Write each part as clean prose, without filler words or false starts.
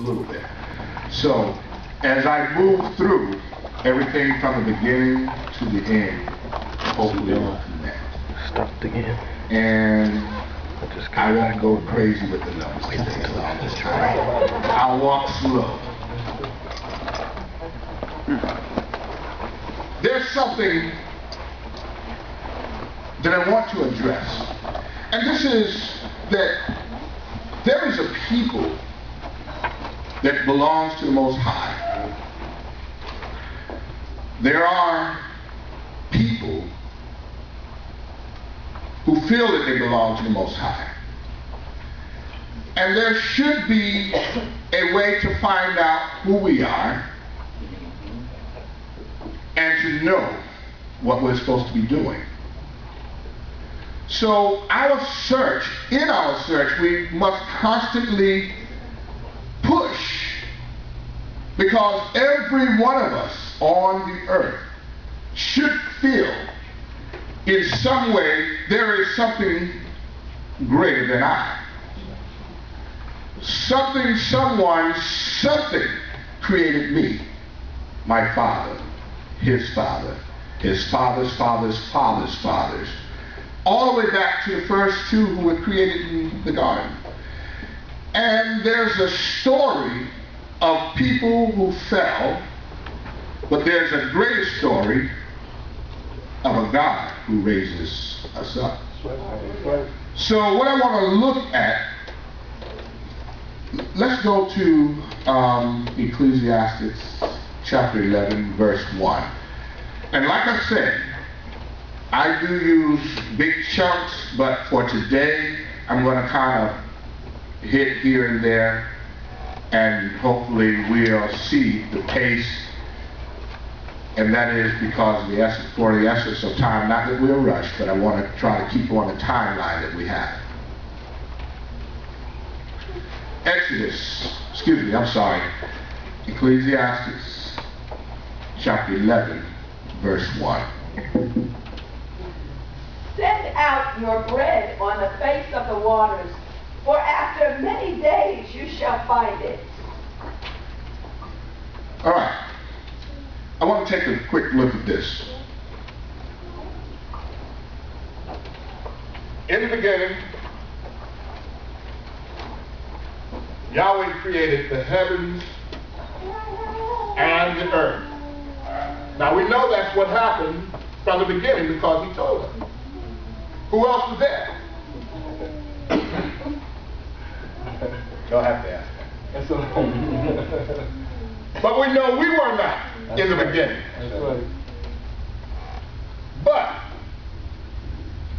little bit. So as I move through everything from the beginning to the end, hopefully we'll connect. Stopped again. And I won't go crazy with the numbers today. I'll walk slow. There's something that I want to address. And this is that there is a people that belongs to the Most High. There are people who feel that they belong to the Most High. And there should be a way to find out who we are and to know what we're supposed to be doing. So in our search, we must constantly push, because every one of us on the earth should feel in some way there is something greater than I. Something, someone, something created me. My father, his father, his father's father's father's fathers, all the way back to the first two who were created in the garden. And there's a story of people who fell, but there's a greater story of a God who raises us up. So what I want to look at, let's go to Ecclesiastes chapter 11, verse 1. And like I said, I do use big chunks, but for today, I'm going to kind of hit here and there, and hopefully we'll see the pace. And that is because for the essence of time, not that we'll rush, but I want to try to keep on the timeline that we have. Ecclesiastes chapter 11, verse 1. Send out your bread on the face of the waters, for after many days you shall find it. All right. I want to take a quick look at this. In the beginning, Yahweh created the heavens and the earth. Now we know that's what happened from the beginning because he told us. Who else was there? Don't have to ask. But we know we were not in the beginning. But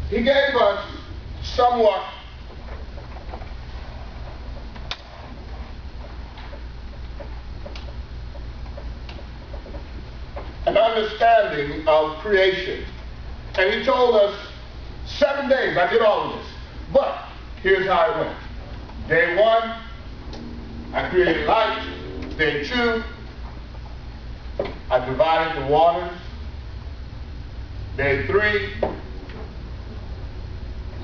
he gave us somewhat an understanding of creation. And he told us 7 days, I did all of this. But here's how it went. Day 1, I created light. Day 2, I divided the waters. Day 3,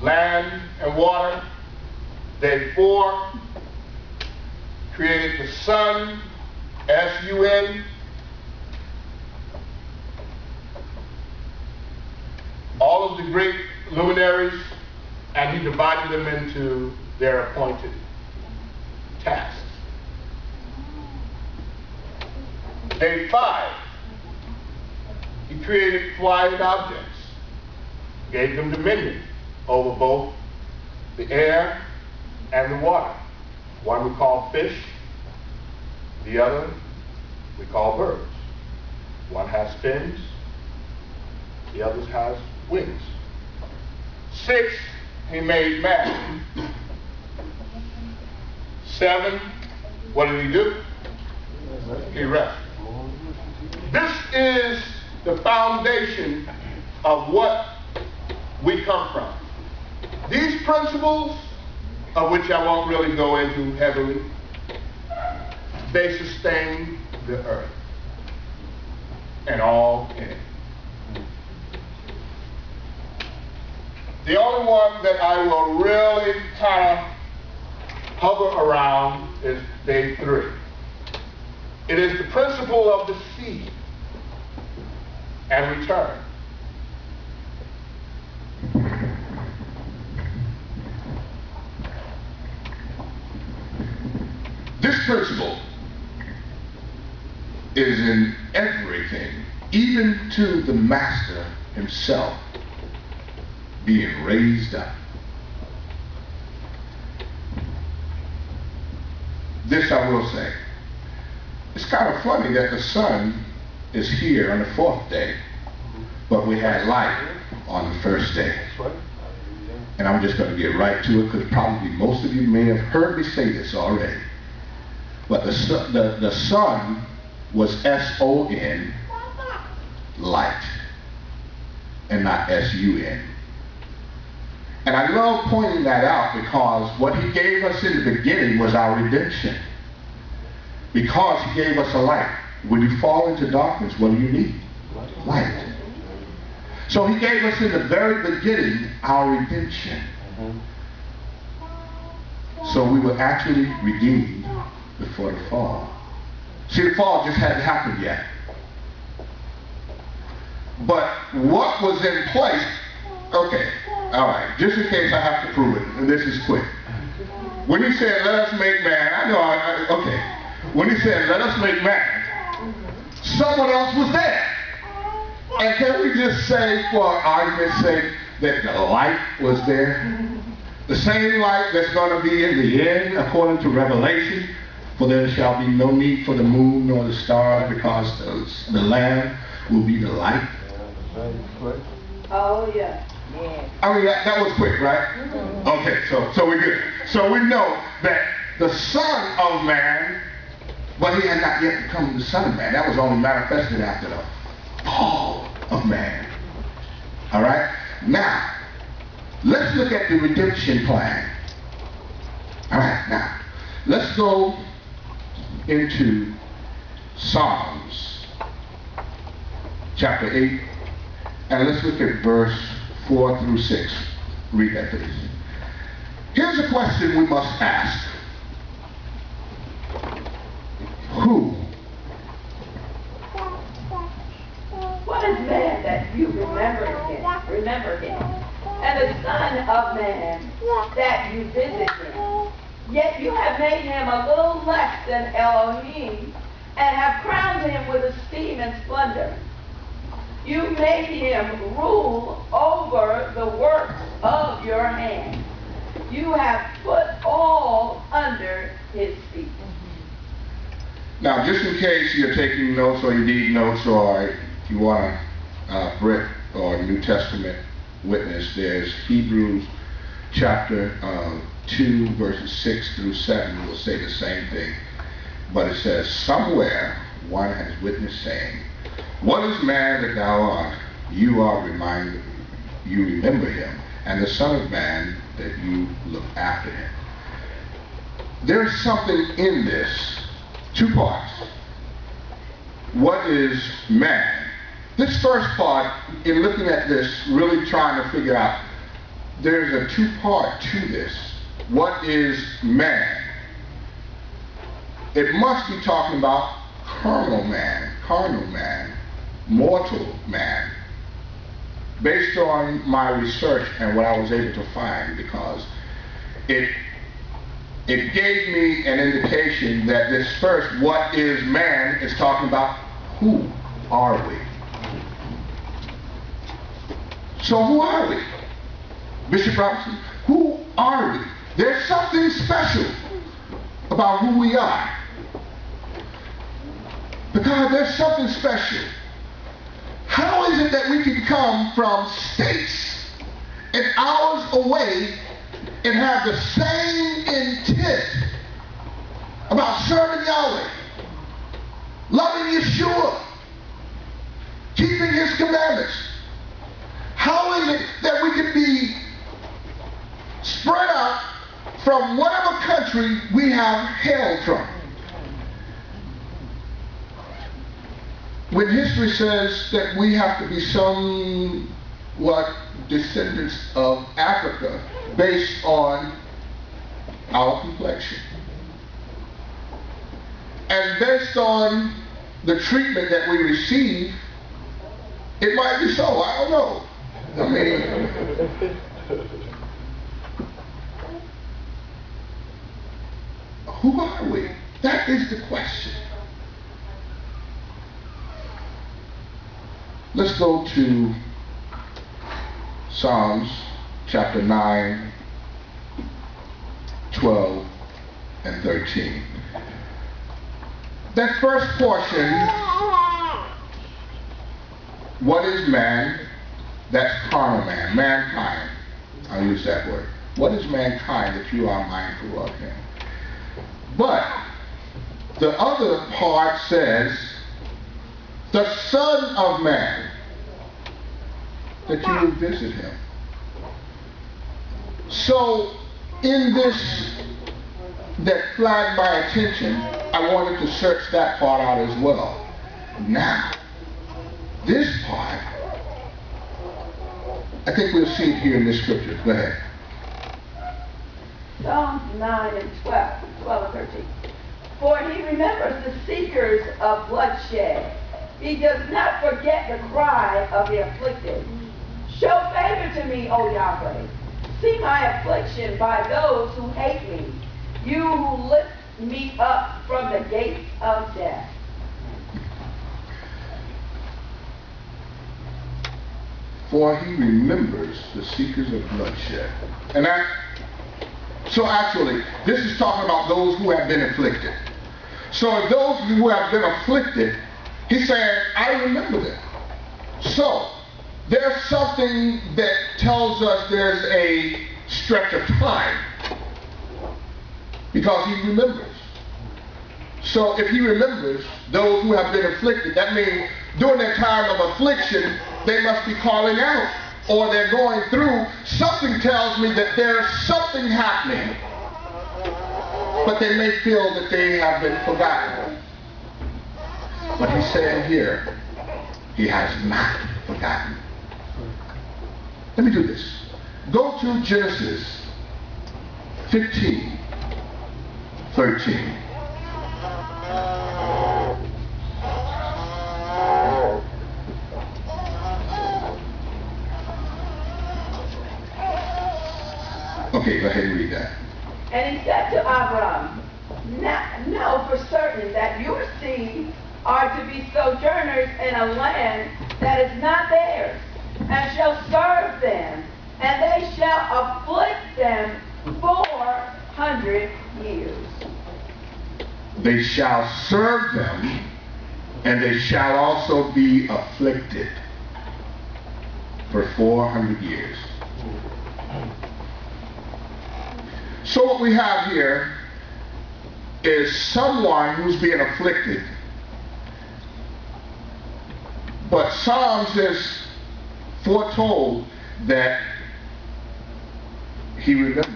land and water. Day 4, created the sun, S-U-N. All of the great luminaries, and he divided them into their appointed tasks. Day 5, he created flying objects, gave them dominion over both the air and the water. One we call fish, the other we call birds. One has fins, the other has wings. 6, he made man. 7, what did he do? He rested. This is the foundation of what we come from. These principles, of which I won't really go into heavily, they sustain the earth and all in it. The only one that I will really kind hover around is day 3. It is the principle of the seed and return. This principle is in everything, even to the master himself being raised up. This I will say. It's kind of funny that the sun is here on the 4th day, but we had light on the 1st day. And I'm just going to get right to it because probably most of you may have heard me say this already. But the sun was S-O-N, light, and not S-U-N. And I love pointing that out because what he gave us in the beginning was our redemption. Because he gave us a light. When you fall into darkness, what do you need? Light. So he gave us in the very beginning our redemption. So we were actually redeemed before the fall. See, the fall just hadn't happened yet. But what was in place, okay, all right, just in case I have to prove it, and this is quick. When he said, let us make man, okay. When he said, let us make man, someone else was there. And can we just say, for argument's sake, that the light was there? The same light that's going to be in the end, according to Revelation, for there shall be no need for the moon nor the stars, because the Lamb will be the light. Oh, yeah. I mean, that was quick, right? Okay, so we're good. So we know that the Son of Man, but he had not yet become the Son of Man. That was only manifested after the fall of man. All right? Now, let's look at the redemption plan. All right, now, let's go into Psalms chapter 8, and let's look at verse 4 through 6. Read that, please. Here's a question we must ask. Who? What is man that you remember him, and the Son of Man that you visit him? Yet you have made him a little less than Elohim, and have crowned him with esteem and splendor. You made him rule over the works of your hands. You have put all under his feet. Now, just in case you're taking notes or you need notes or you want a Brit or New Testament witness, there's Hebrews chapter 2 verses 6 through 7 will say the same thing. But it says, somewhere one has witnessed saying, what is man that thou art? You are reminded, you remember him, and the Son of Man that you look after him. There's something in this. 2 parts. What is man? This first part, in looking at this, really trying to figure out, there's a 2-part to this. What is man? It must be talking about carnal man, mortal man, based on my research and what I was able to find, because it gave me an indication that this first, what is man, is talking about who are we. So who are we? Bishop Robinson, who are we? There's something special about who we are. Because there's something special. How is it that we can come from states and hours away and have the same intent about serving Yahweh, loving Yeshua, keeping his commandments? How is it that we can be spread out from whatever country we have hailed from? When history says that we have to be somewhat descendants of Africa based on our complexion. And based on the treatment that we receive, it might be so. I don't know. I mean, who are we? That is the question. Let's go to Psalms chapter 9, 12, and 13. That first portion, what is man? That's carnal man, mankind. I'll use that word. What is mankind that you are mindful of him? But the other part says, the Son of Man, that you will visit him. So, in this that flagged my attention, I wanted to search that part out as well. Now, this part, I think we'll see it here in this scripture. Go ahead. Psalms 9 and 12 and 13. For he remembers the seekers of bloodshed. He does not forget the cry of the afflicted. Show favor to me, O Yahweh. See my affliction by those who hate me. You who lift me up from the gates of death. For he remembers the seekers of bloodshed. And so actually, this is talking about those who have been afflicted. So if those who have been afflicted, he's saying, I remember them. So there's something that tells us there's a stretch of time, because he remembers. So if he remembers those who have been afflicted, that means during their time of affliction, they must be calling out, or they're going through. Something tells me that there's something happening, but they may feel that they have been forgotten. But he's saying here, he has not forgotten. Let me do this. Go to Genesis 15, 13. Okay, go ahead and read that. And he said to Abram, know for certain that your seed are to be sojourners in a land that is not theirs, and shall serve them, and they shall afflict them 400 years. They shall serve them, and they shall also be afflicted for 400 years. So what we have here is someone who's being afflicted. But Psalms is foretold that he remembers.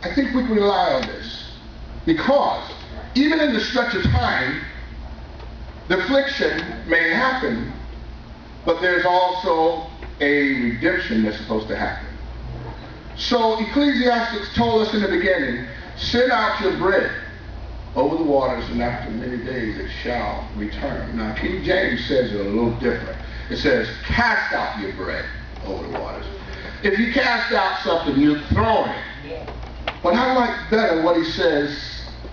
I think we can rely on this, because even in the stretch of time, the affliction may happen, but there's also a redemption that's supposed to happen. So Ecclesiastes told us in the beginning, send out your bread over the waters, and after many days it shall return. Now King James says it a little different. It says, cast out your bread over the waters. If you cast out something, you're throwing it. But I like better what he says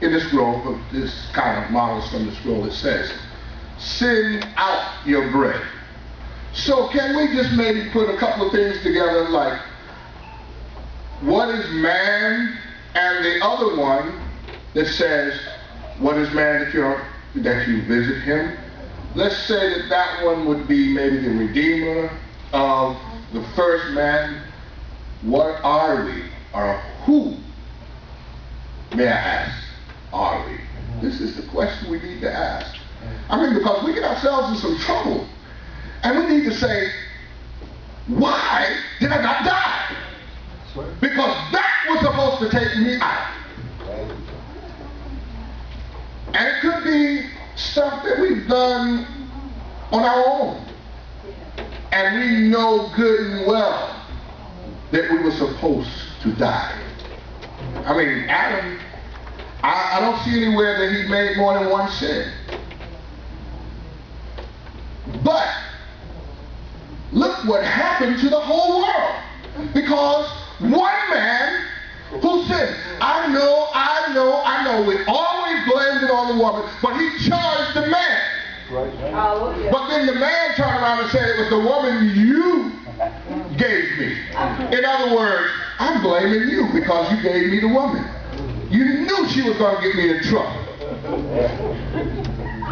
in the scroll, this kind of models from the scroll. It says, send out your bread. So can we just maybe put a couple of things together, like, what is man, and the other one that says, what is man that you visit him? Let's say that that one would be maybe the redeemer of the first man. What are we? Or who, may I ask, are we? This is the question we need to ask. I mean, because we get ourselves in some trouble, and we need to say, why did I not die? Because that was supposed to take me out. And it could be stuff that we've done on our own. And we know good and well that we were supposed to die. I mean, Adam, I don't see anywhere that he made more than one sin. But look what happened to the whole world. Because one man who sinned, I know, we always blamed it on the woman, but he charged the man. Right. But then the man turned around and said, it was the woman you gave me. In other words, I'm blaming you because you gave me the woman. You knew she was going to get me in trouble.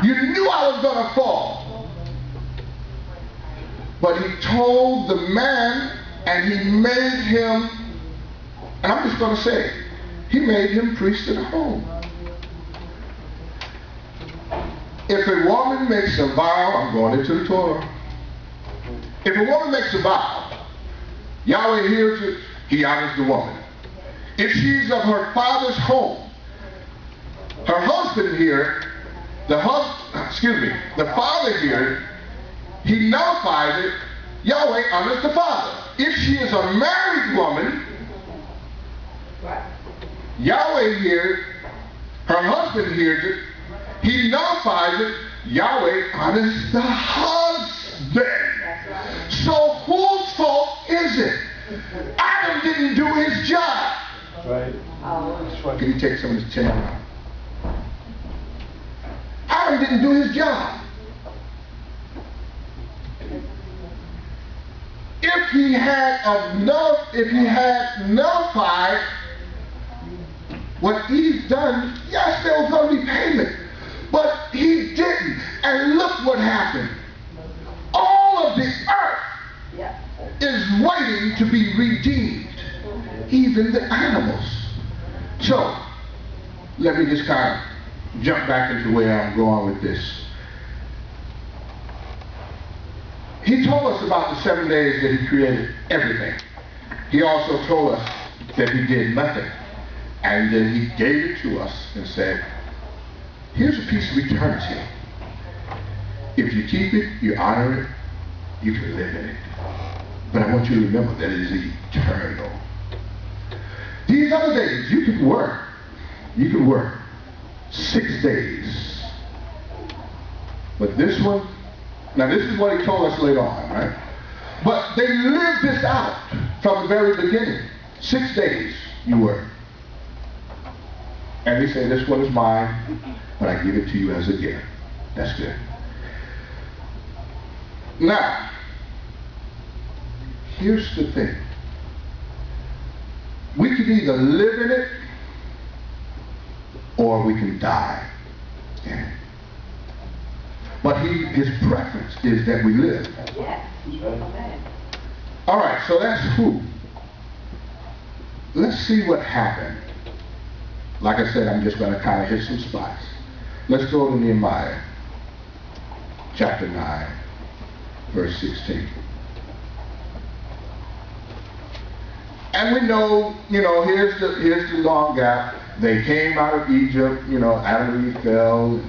You knew I was going to fall. But he told the man, and he made him, and I'm just going to say, he made him priest of the home. If a woman makes a vow, I'm going into the Torah. If a woman makes a vow, Yahweh hears it, he honors the woman. If she's of her father's home, her husband here, the father here, he nullifies it, Yahweh honors the father. If she is a married woman, Yahweh hears, her husband hears it, he nullifies it, Yahweh honors the husband. So whose fault is it? Adam didn't do his job. Right. Can you take some of this chair out? Adam didn't do his job. If he had nullified what Eve done, yes, there was going to be payment. But he didn't. And look what happened. All of the earth is waiting to be redeemed. Even the animals. So, let me just kind of jump back into where I'm going with this. He told us about the 7 days that he created everything. He also told us that he did nothing. And then he gave it to us and said, here's a piece of eternity. If you keep it, you honor it, you can live in it. But I want you to remember that it is eternal. These other days, you can work. You can work 6 days. But this one, now this is what he told us later on, right? But they lived this out from the very beginning. 6 days you work. And he said, this one is mine, but I give it to you as a gift. That's good. Now, here's the thing. We can either live in it or we can die in it. But his preference is that we live. Yes. Amen. All right, so that's who. Let's see what happened. Like I said, I'm just going to kind of hit some spots. Let's go to Nehemiah chapter 9, verse 16. And we know, here's the long gap. They came out of Egypt, Adam and Eve fell,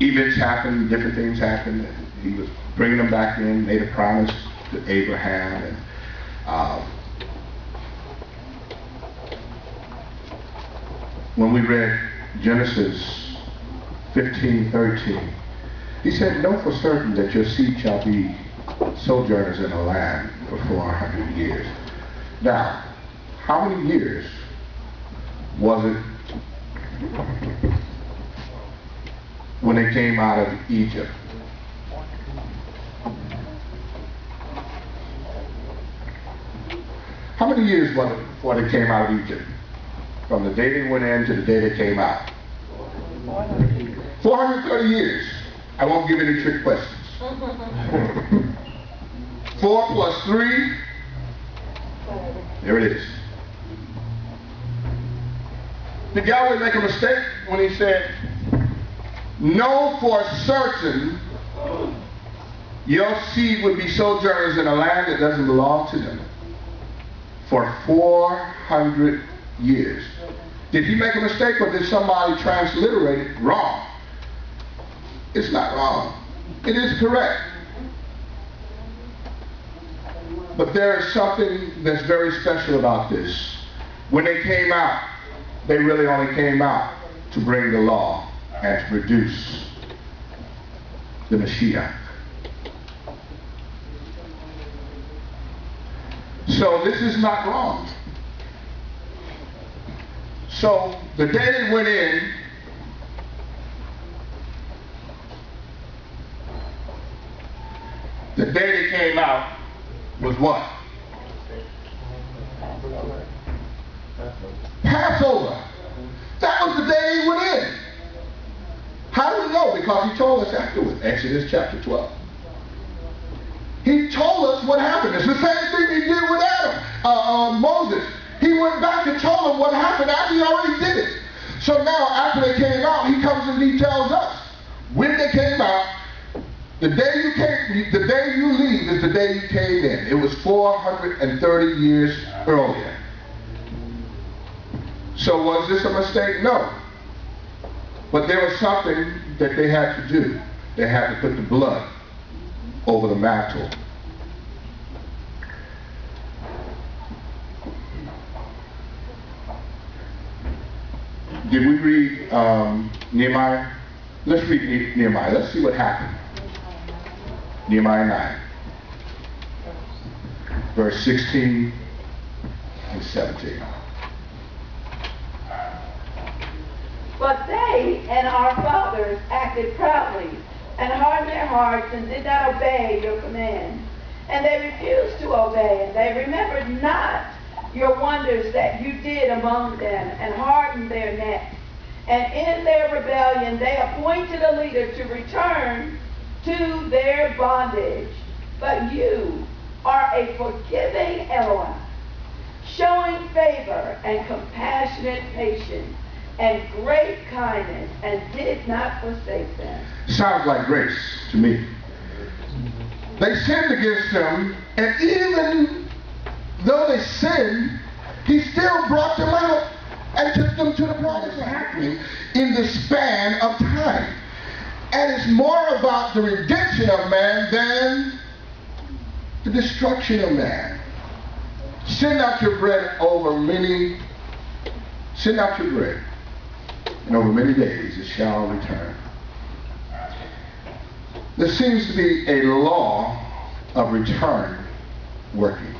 events happened, different things happened. And he was bringing them back in, made a promise to Abraham. And when we read Genesis 15:13, he said, know for certain that your seed shall be sojourners in the land for 400 years. Now, how many years was it when they came out of Egypt? How many years was it before they came out of Egypt? From the day they went in to the day they came out? 430 years. I won't give any trick questions. 4 plus 3, there it is. Did Yahweh make a mistake when he said, know for certain your seed would be sojourners in a land that doesn't belong to them for 400 years? Did he make a mistake, or did somebody transliterate it wrong? It's not wrong. It is correct. But there is something that's very special about this. When they came out, they really only came out to bring the law and to produce the Mashiach. So this is not wrong. So the day they went in, the day they came out was what? Passover. That was the day he went in. How do we know? Because he told us afterwards. Exodus chapter 12. He told us what happened. It's the same thing he did with Adam, Moses. He went back and told him what happened after he already did it. So now, after they came out, he comes and he tells us when they came out. The day you leave is the day you came in. It was 430 years earlier. So was this a mistake? No. But there was something that they had to do. They had to put the blood over the mantle. Did we read Nehemiah? Let's read Nehemiah. Let's see what happened. Nehemiah 9, verse 16 and 17. But they and our fathers acted proudly and hardened their hearts and did not obey your commands. And they refused to obey, and they remembered not your wonders that you did among them, and hardened their necks. And in their rebellion they appointed a leader to return to their bondage. But you are a forgiving Elohim, showing favor and compassionate patience and great kindness, and did not forsake them. Sounds like grace to me. They sinned against him, and even though they sinned, he still brought them out and took them to the promised land in the span of time. And it's more about the redemption of man than the destruction of man. Send out your bread, and over many days it shall return. There seems to be a law of return working.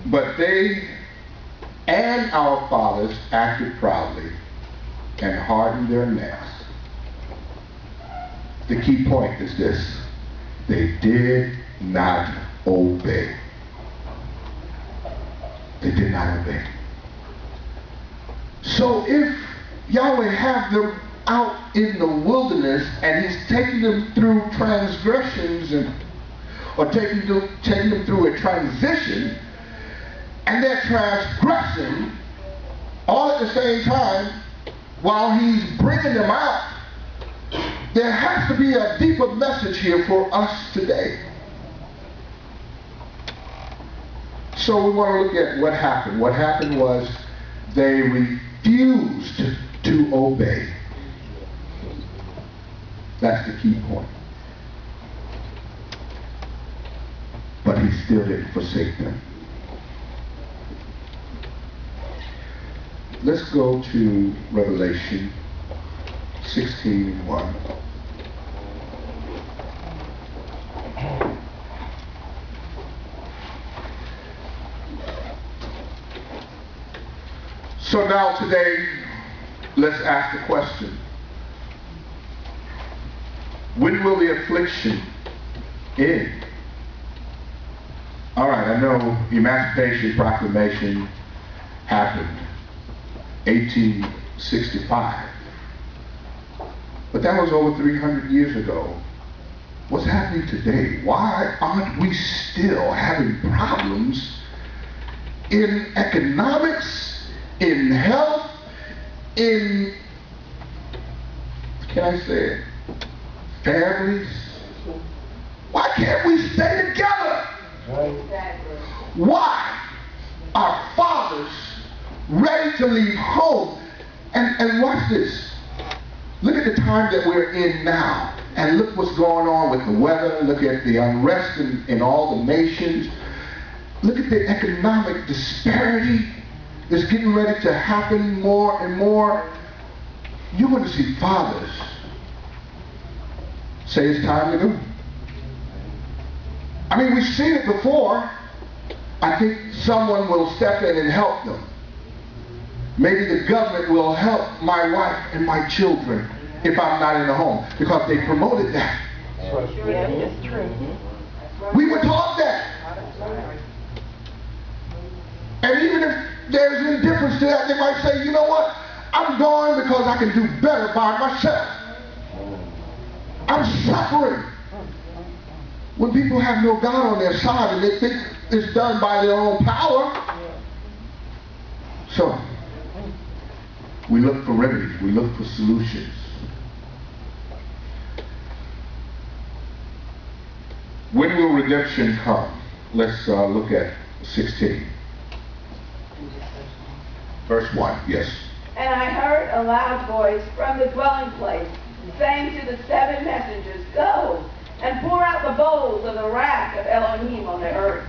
But they and our fathers acted proudly and hardened their necks. The key point is this: they did not obey. They did not obey. So if Yahweh have them out in the wilderness and he's taking them through transgressions or taking them through a transition, and they're transgressing all at the same time while he's bringing them out, there has to be a deeper message here for us today. So we want to look at what happened. What happened was they refused to obey. That's the key point. But he still didn't forsake them. Let's go to Revelation 16:1. So now today, let's ask the question: when will the affliction end? All right, I know Emancipation Proclamation happened 1865. But that was over 300 years ago. What's happening today? Why aren't we still having problems in economics, in health, in, can I say it, families? Why can't we stay together? Why are fathers ready to leave home? And watch this. Look at the time that we're in now. And look what's going on with the weather. Look at the unrest in all the nations. Look at the economic disparity that's getting ready to happen more and more. You're going to see fathers say it's time to go. I mean, we've seen it before. I think someone will step in and help them. Maybe the government will help my wife and my children if I'm not in the home, because they promoted that. Yeah, that's true. We were taught that. And even if there's indifference to that, they might say, you know what? I'm going because I can do better by myself. I'm suffering. When people have no God on their side and they think it's done by their own power. So, we look for remedies. We look for solutions. When will redemption come? Let's look at 16. Verse 1, yes. And I heard a loud voice from the dwelling place, saying to the seven messengers, go and pour out the bowls of the wrath of Elohim on the earth.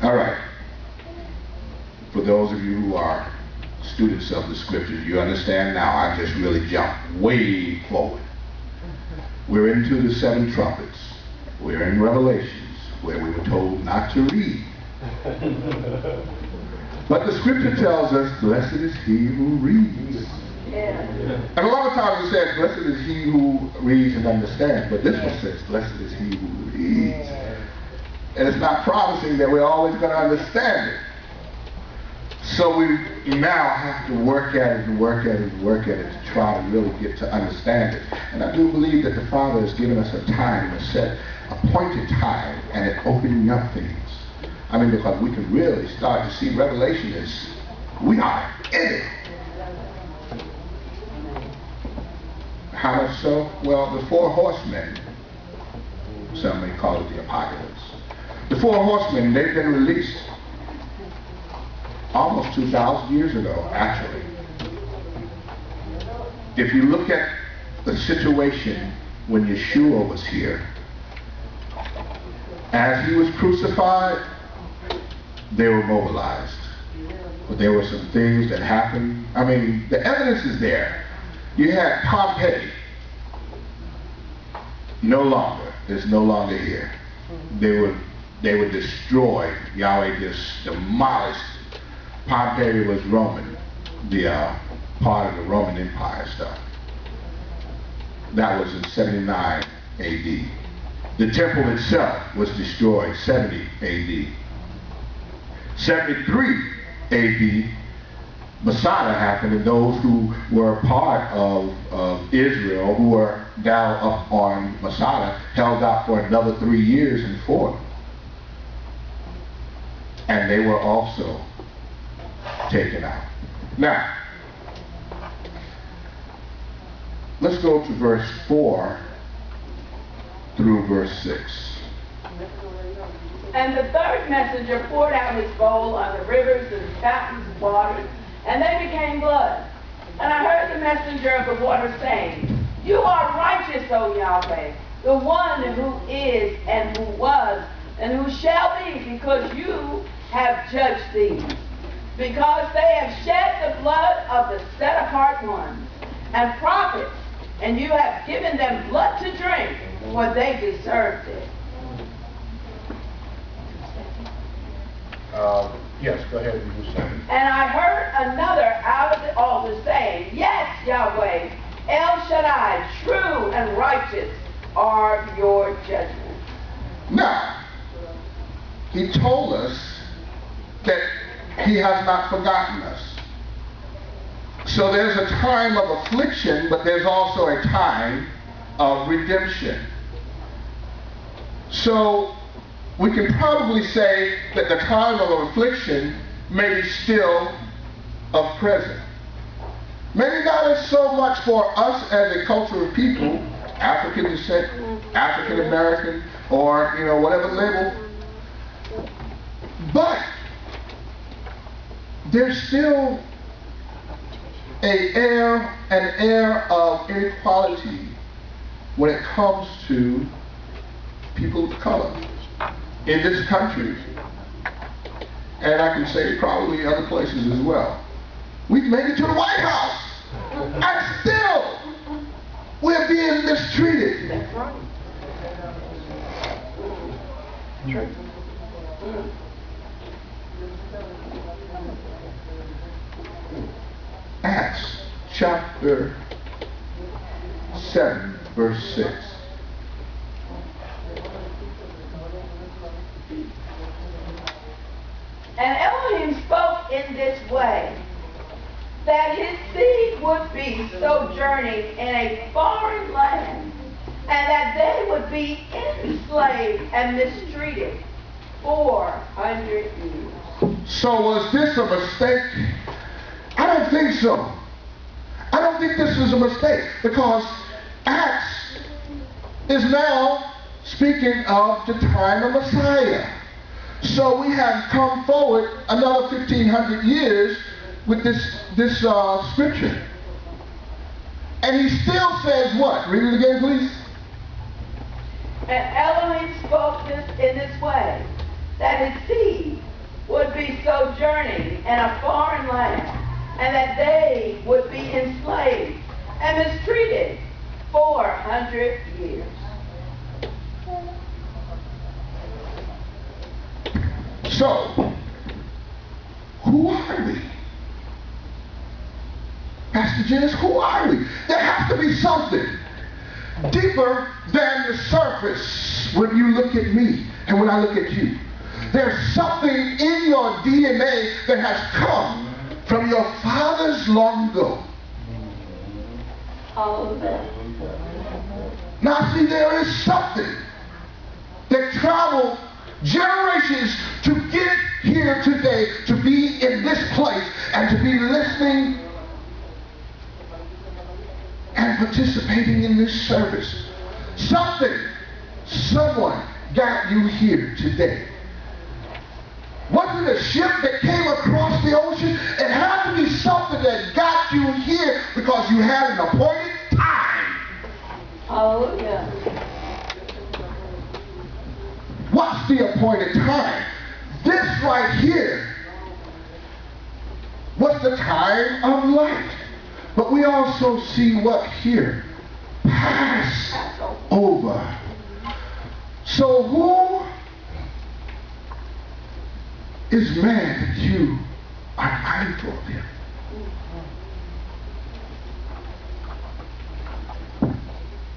All right. For those of you who are students of the scriptures, you understand now I just really jumped way forward. We're into the seven trumpets. We're in Revelations, where we were told not to read. But the scripture tells us, blessed is he who reads. Yeah. And a lot of times it says, blessed is he who reads and understands. But this one says, blessed is he who reads. And it's not promising that we're always going to understand it. So we now have to work at it and work at it and work at it to try to really get to understand it. And I do believe that the Father has given us a time, a set, appointed time, and it opening up things. I mean, because we can really start to see Revelation as we are in it. How much so? Well, the four horsemen, some may call it the apocalypse. The four horsemen, they've been released almost 2,000 years ago, actually. If you look at the situation when Yeshua was here, as he was crucified, they were mobilized. But there were some things that happened. I mean, the evidence is there. You had Pompeii, no longer. It's no longer here. They were destroyed. Yahweh just demolished. Pompeii was Roman, the part of the Roman Empire stuff. That was in 79 AD. The temple itself was destroyed 70 AD. 73 AD, Masada happened, and those who were part of Israel, who were down up on Masada, held out for another 3 years and fought. And they were also taken out. Now, let's go to verse 4 through verse 6. And the third messenger poured out his bowl on the rivers and fountains of water, and they became blood. And I heard the messenger of the water saying, you are righteous, O Yahweh, the one who is and who was and who shall be, because you have judged these. Because they have shed the blood of the set-apart ones and prophets, and you have given them blood to drink, for they deserved it. Yes, go ahead and do something. And I heard another out of the altar saying, yes, Yahweh, El Shaddai, true and righteous are your judgments. Now, he told us that he has not forgotten us. So there's a time of affliction, but there's also a time of redemption. So we can probably say that the time of affliction may be still of present. Maybe not as so much for us as a culture of people, African descent, African American, or whatever label. But there's still an air of inequality when it comes to people of color in this country, and I can say probably other places as well. We've made it to the White House, and still we're being mistreated. That's right. True. Acts chapter 7, verse 6. And Elohim spoke in this way, that his seed would be sojourning in a foreign land, and that they would be enslaved and mistreated 400 years. So was this a mistake? I don't think so. I don't think this is a mistake, because Acts is now speaking of the time of Messiah. So we have come forward another 1,500 years with this scripture. And he still says what? Read it again, please. And Elohim spoke this in this way, that his seed would be sojourning in a foreign land, and that they would be enslaved and mistreated 400 years. So, who are we? Pastor Janice, who are we? There has to be something deeper than the surface when you look at me and when I look at you. There's something in your DNA that has come from your fathers long ago. Now see, there is something that traveled generations to get here today, to be in this place, and to be listening and participating in this service. Someone got you here today. Wasn't it a ship that came across the ocean? It had to be something that got you here because you had an appointed time. Hallelujah. What's the appointed time? This right here was the time of light. But we also see what here? Pass over. So who is man that you are mindful of him?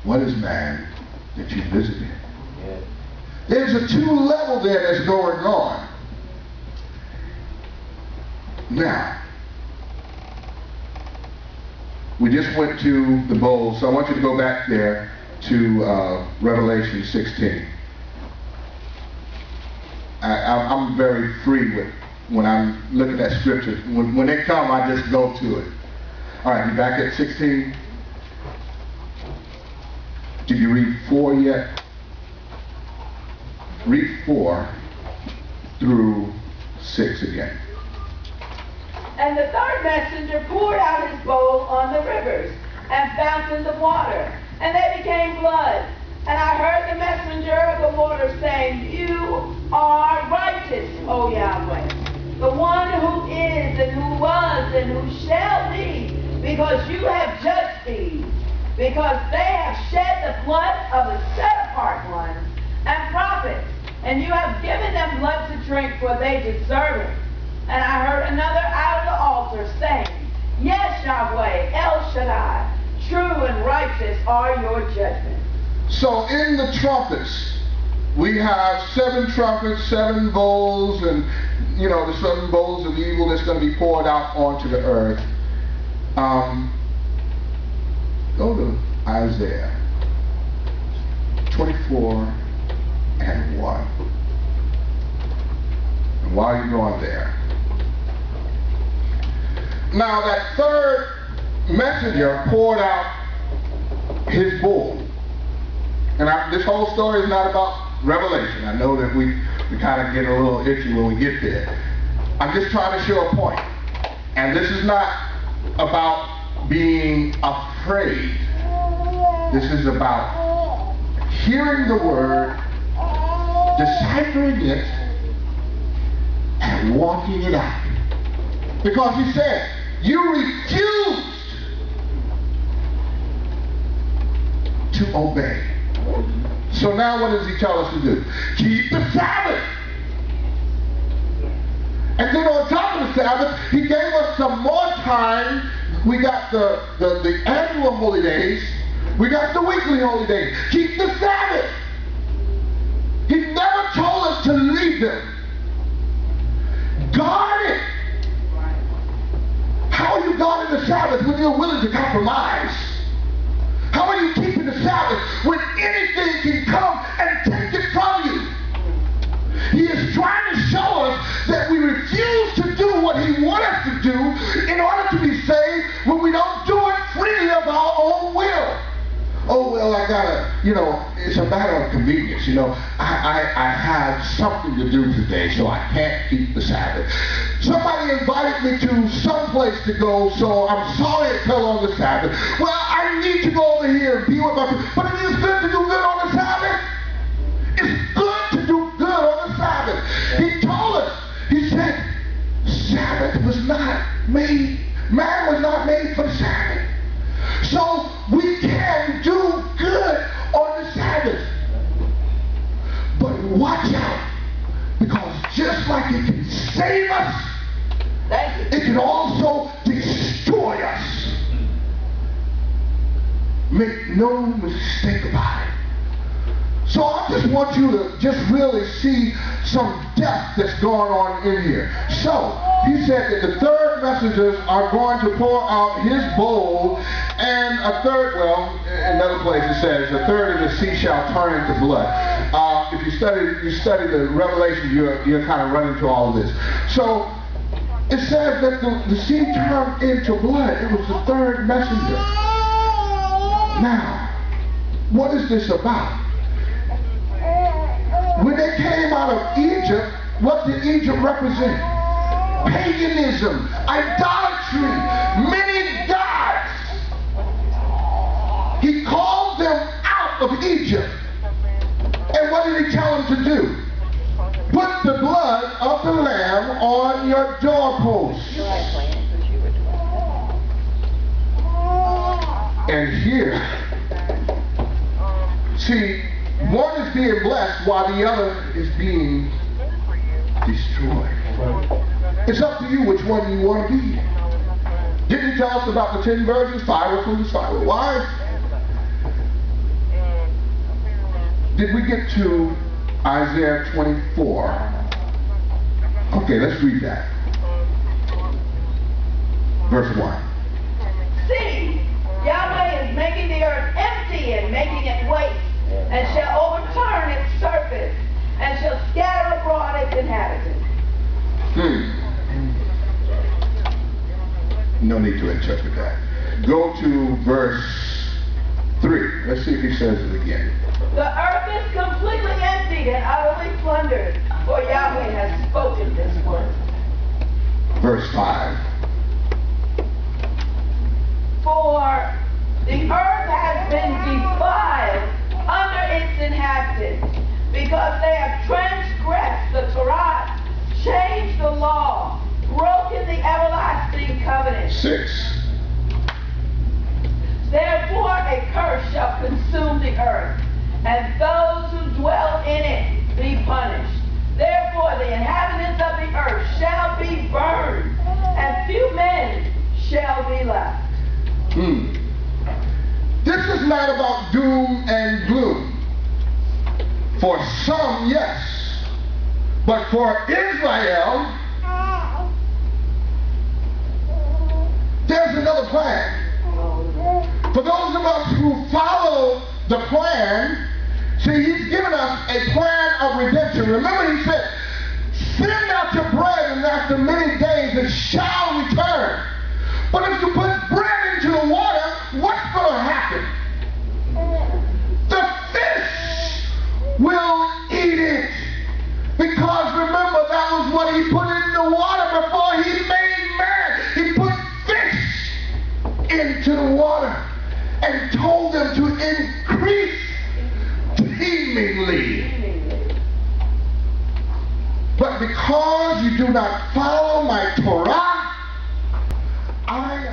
What is man that you visit him? There's a two-level there that's going on. Now, we just went to the bowl, so I want you to go back there to Revelation 16. I'm very free with when I'm looking at scriptures. When they come, I just go to it. All right, you back at 16? Did you read 4 yet? Read 4 through 6 again. And the third messenger poured out his bowl on the rivers and fountains of water, and they became blood. And I heard the messenger of the water saying, "You are righteous, O Yahweh, the one who is and who was and who shall be, because you have judged these, because they have shed the blood of the set-apart ones and prophets, and you have given them blood to drink, for they deserve it." And I heard another out of the altar saying, "Yes, Yahweh, El Shaddai, true and righteous are your judgments." So in the trumpets, we have 7 trumpets, 7 bowls, and the 7 bowls of evil that's going to be poured out onto the earth. Go to Isaiah 24 and 1. And while you're going there, now that third messenger poured out his bowl. And this whole story is not about Revelation. I know that we kind of get a little itchy when we get there. I'm just trying to show a point. And this is not about being afraid. This is about hearing the word, deciphering it, and walking it out. Because he said, you refused to obey. So now what does he tell us to do? Keep the Sabbath. And then on top of the Sabbath, he gave us some more time. We got the annual holy days. We got the weekly holy days. Keep the Sabbath. He never told us to leave them. Guard it. How are you guarding the Sabbath when you're willing to compromise? How are you keeping the Sabbath when anything can come and take it from you? He is trying to show us that we refuse to do what he wants us to do in order to be saved when we don't do it freely of our own will. Oh, well, I gotta, it's a matter of convenience. I have something to do today, so I can't keep the Sabbath. Somebody invited me to some place to go, so I'm sorry it fell on the Sabbath. Well, I need to go over here and be with my people. But it is good to do good on the Sabbath. It's good to do good on the Sabbath. He told us, he said, Sabbath was not made, man was not made for the Sabbath. So we can do good on the Sabbath. But watch out, because just like it can save us, it can also destroy us. Make no mistake about it. So I just want you to just really see some depth that's going on in here. So he said that the third messengers are going to pour out his bowl, and a third, well, in another place it says, a third of the sea shall turn into blood. If you study the Revelation, you're kind of running into all of this. So it says that the sea turned into blood. It was the third messenger. Now, what is this about? When they came out of Egypt, what did Egypt represent? Paganism, idolatry, many gods. He called them out of Egypt. And what did he tell them to do? Put the blood of the lamb on your doorposts. And here, see, one is being blessed while the other is being destroyed. It's up to you which one you want to be. Didn't he tell us about the 10 virgins? 5 were foolish, 5 were wise. Did we get to Isaiah 24? Okay, let's read that. Verse 1. See, Yahweh is making the earth empty and making it waste, and shall overturn its surface, and shall scatter abroad its inhabitants. No need to interpret that. Go to verse 3. Let's see if he says it again. The earth is completely emptied and utterly plundered, for Yahweh has spoken this word. Verse 5. For the earth has been defiled under its inhabitants, because they have transgressed the Torah, changed the law, broken the everlasting covenant. 6. Therefore a curse shall consume the earth, and those who dwell in it be punished. Therefore the inhabitants of the earth shall be burned, and few men shall be left. This is not about doom and gloom. For some, yes. But for Israel, there's another plan. For those of us who follow the plan, see, he's given us a plan of redemption. Remember, he said, send out your bread, and after many days it shall return. But if you put bread into the water, what's going to happen? The fish will eat it. Because remember, that was what he put in the water before he made man. He put fish into But because you do not follow my Torah,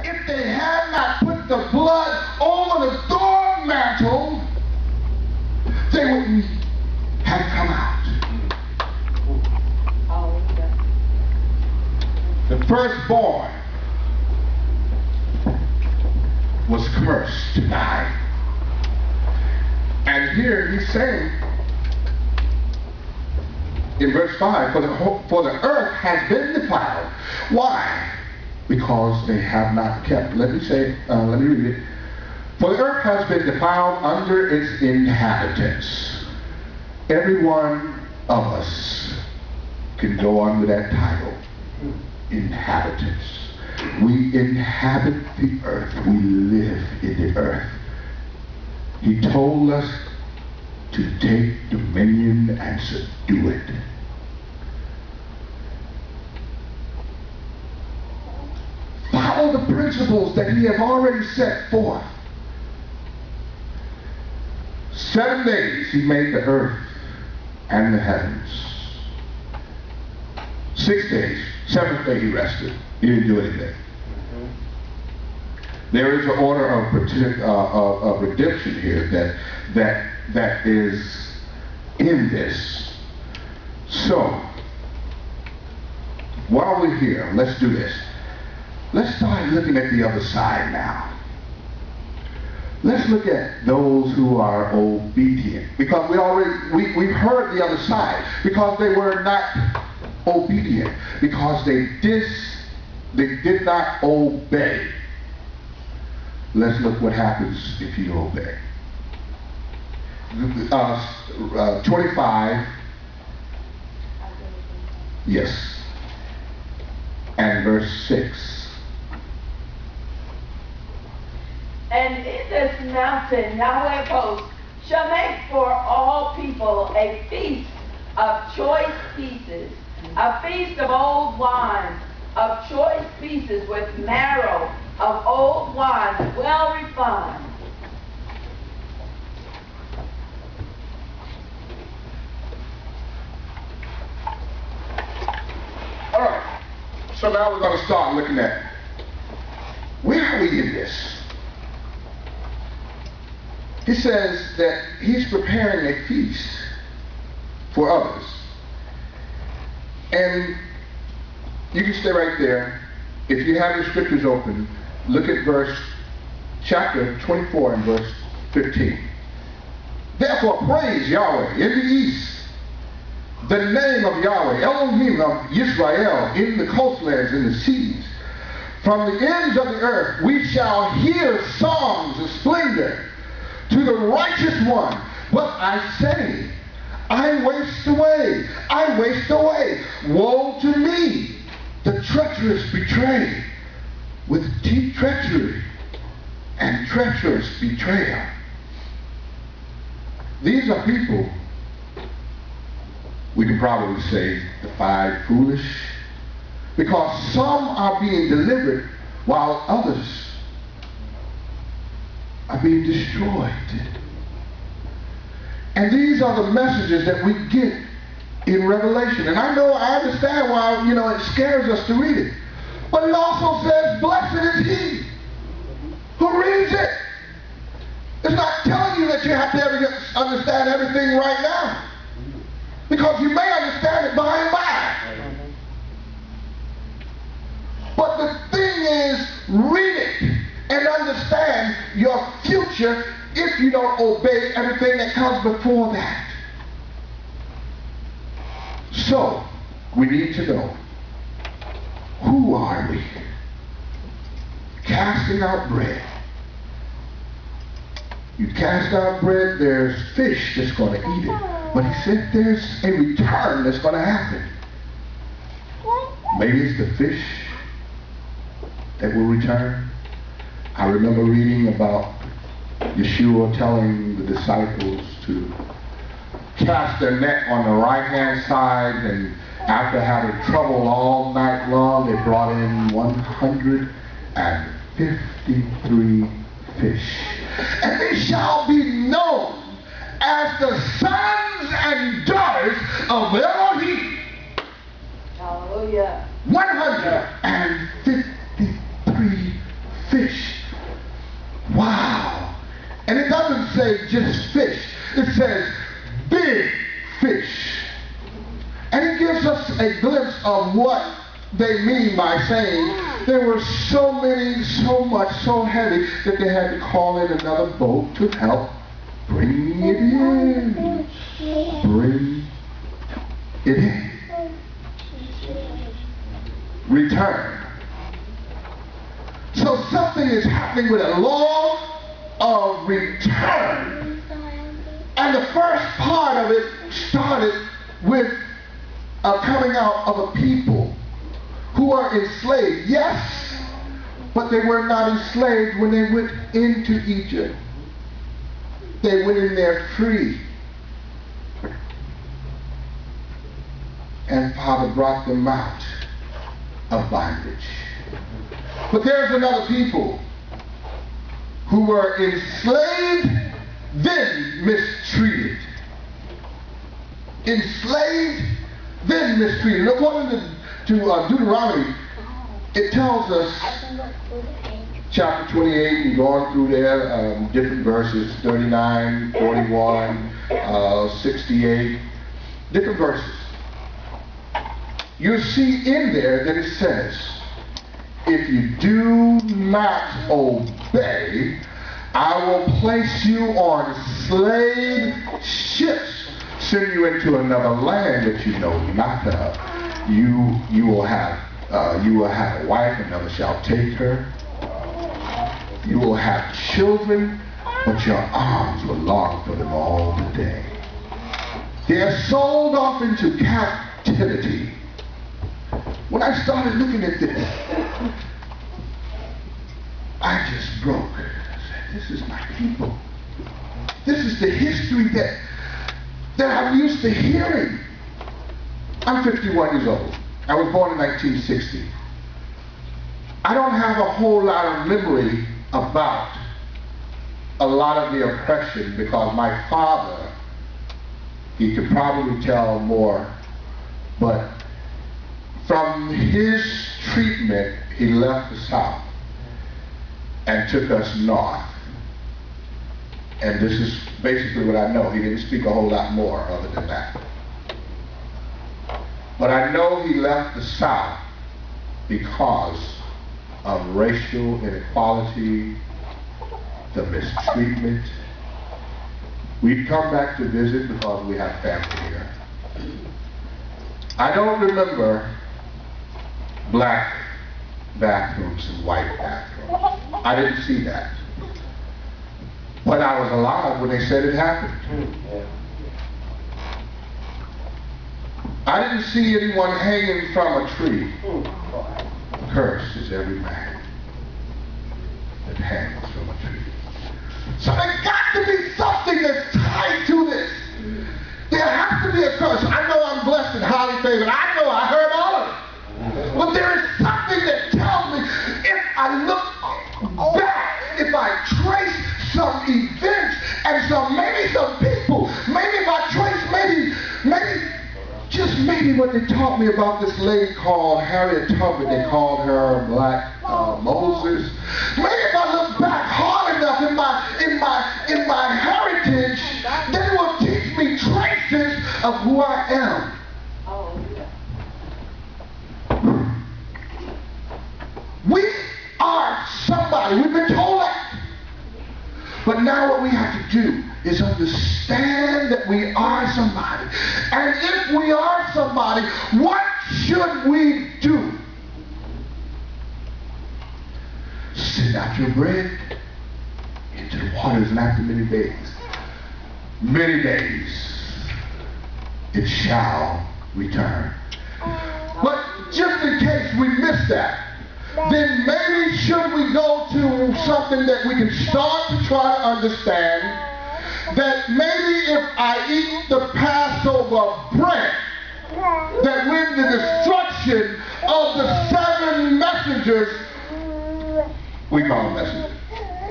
if they had not put the blood over the door mantle, they wouldn't have come out. The firstborn was cursed to die. And here he's saying, in verse 5, for the earth has been defiled. Why? Because they have not kept. Let me read it. For the earth has been defiled under its inhabitants. Every one of us can go under that title. Inhabitants. We inhabit the earth. We live in the earth. He told us to take dominion and subdue it. Follow the principles that he has already set forth. 7 days he made the earth and the heavens. 6 days. 7th day he rested. He didn't do anything. There is an order of redemption here that is in this. So, while we're here, let's do this. Let's start looking at the other side now. Let's look at those who are obedient. Because we've heard the other side. Because they were not obedient. Because they did not obey. Let's look what happens if you obey. 25. Yes. And verse 6. And in this mountain Yahweh of hosts shall make for all people a feast of choice pieces, a feast of old wine, of choice pieces with marrow of old wine, well refined. All right. So now we're going to start looking at where are we in this? He says that he's preparing a feast for others. And you can stay right there. If you have your scriptures open, look at chapter 24 and verse 15. Therefore praise Yahweh in the east, the name of Yahweh, Elohim of Israel, in the coastlands and the seas. From the ends of the earth we shall hear songs of splendor to the righteous one. But I say, I waste away, I waste away. Woe to me, the treacherous betray, with deep treachery and treacherous betrayal. These are people, we can probably say, defied foolish, because some are being delivered while others are being destroyed. And these are the messages that we get in Revelation. And I understand why, it scares us to read it. But it also says, blessed is he who reads it. It's not telling you that you have to understand everything right now. Because you may understand it by and by. But the thing is, read it and understand your future if you don't obey everything that comes before that. So, we need to know, who are we? Casting out bread. You cast out bread, there's fish that's going to eat it. But he said there's a return that's going to happen. Maybe it's the fish that will return. I remember reading about Yeshua telling the disciples to cast their net on the right-hand side, and after having trouble all night long, they brought in 153 fish. And they shall be known as the sons and daughters of Elohim. a glimpse of what they mean by saying there were so many, so much, so heavy that they had to call in another boat to help bring it in. Bring it in. Return. So something is happening with a law of return. And the first part of it started with a coming out of a people who are enslaved. Yes, but they were not enslaved when they went into Egypt. They went in there free. And Father brought them out of bondage. But there's another people who were enslaved, then mistreated. Enslaved, then mistreated. According to Deuteronomy, it tells us, chapter 28, and going through there, different verses, 39, 41, 68, different verses. You see in there that it says, if you do not obey, I will place you on slave ships, send you into another land that you know not of. You will have a wife, another shall take her. You will have children, but your arms will long for them all the day. They are sold off into captivity. When I started looking at this, I just broke. I said, this is my people. This is the history that I'm used to hearing. I'm 51 years old. I was born in 1960. I don't have a whole lot of memory about a lot of the oppression because my father, he could probably tell more, but from his treatment, he left the South and took us north. And this is basically what I know. He didn't speak a whole lot more other than that. But I know he left the South because of racial inequality, the mistreatment. We'd come back to visit because we have family here. I don't remember black bathrooms and white bathrooms. I didn't see that. But I was alive when they said it happened. I didn't see anyone hanging from a tree. Cursed is every man that hangs from a tree. So there's got to be something that's tied to this. There has to be a curse. I know I'm blessed and highly favored. I know I heard all of it. But there is something that tells me if I look back, if I trace some events and maybe some people, maybe if I trace just maybe what they taught me about this lady called Harriet Tubman, they called her Black Moses. Maybe if I look back hard enough in my heritage, then it will teach me traces of who I am. We are somebody. We've been told that. But now what we have to do is understand that we are somebody. And if we are somebody, what should we do? Send out your bread into the waters, and after many days, it shall return. But just in case we miss that, then maybe should we go to something that we can start to try to understand, that maybe if I eat the Passover bread, that when the destruction of the 7 messengers, we call them messengers,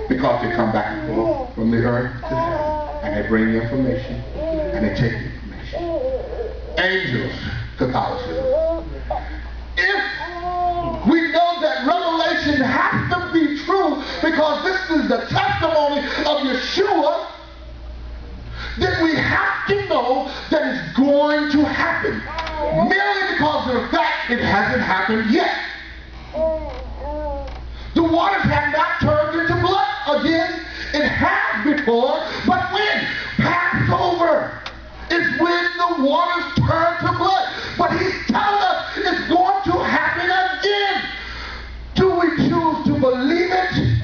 because they come back and forth from the earth to heaven, and they bring the information, and they take the information. Angels, Catholicism. If we know that Revelation has to be true because this is the testimony of Yeshua, then we have to know that it's going to happen. Merely because it hasn't happened yet. The waters have not turned into blood again. It has before, but when? Passover is when the waters turn to blood. But he's telling us it's going to happen again. Do we choose to believe it?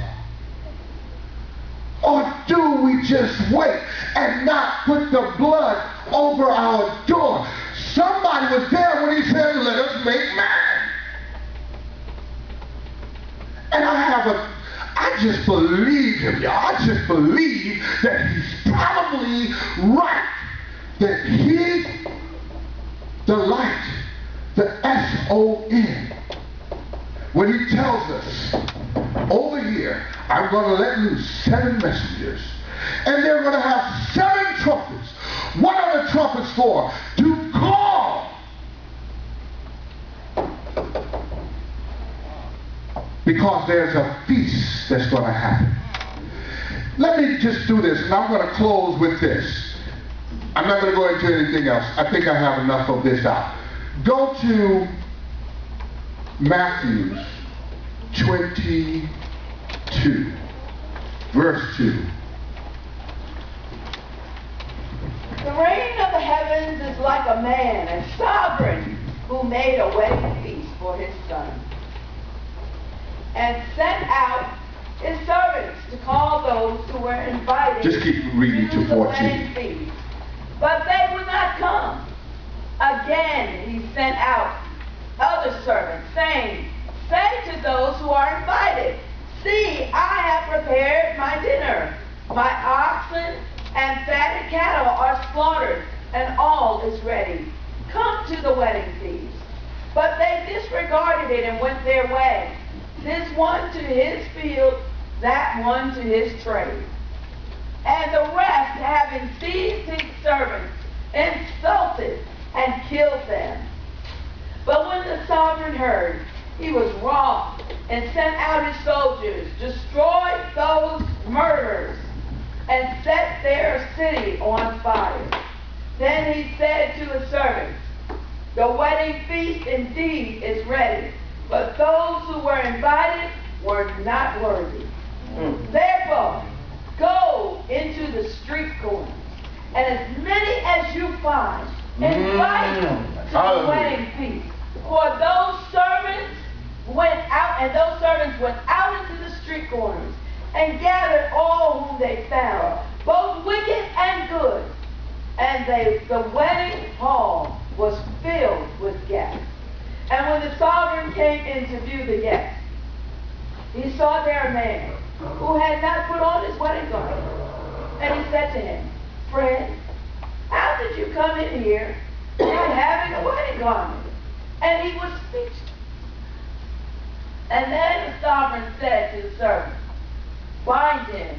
Or do we just wait and not put the blood over our door? Somebody was there when he said, let us make man. And I just believe him, y'all. I just believe that he's probably right. That he's the light, the S-O-N. When he tells us, over here, I'm going to let loose 7 messengers. And they're going to have 7 trumpets. What are the trumpets for? To call. Because there's a feast that's going to happen. Let me just do this, and I'm going to close with this. I'm not going to go into anything else. I think I have enough of this out. Go to Matthew 22, verse 2. The reign of the heavens is like a man, a sovereign, who made a wedding feast for his son, and sent out his servants to call those who were invited. Just keep reading to the 14. wedding feast. But they would not come. Again he sent out other servants, saying, say to those who are invited, see, I have prepared my dinner. My oxen and fatted cattle are slaughtered, and all is ready. Come to the wedding feast. But they disregarded it and went their way, this one to his field, that one to his trade. And the rest, having seized his servants, insulted and killed them. But when the sovereign heard, he was wroth, and sent out his soldiers, destroyed those murderers, and set their city on fire. Then he said to his servants, the wedding feast indeed is ready, but those who were invited were not worthy. Therefore, go into the street corners, and as many as you find, invite them to the wedding feast. For those servants went out, and those servants went out into the street corners, and gathered all whom they found, both wicked and good. And the wedding hall was filled with guests. And when the sovereign came in to view the guests, he saw there a man who had not put on his wedding garment. And he said to him, friend, how did you come in here not having a wedding garment? And he was speechless. And then the sovereign said to the servant, bind him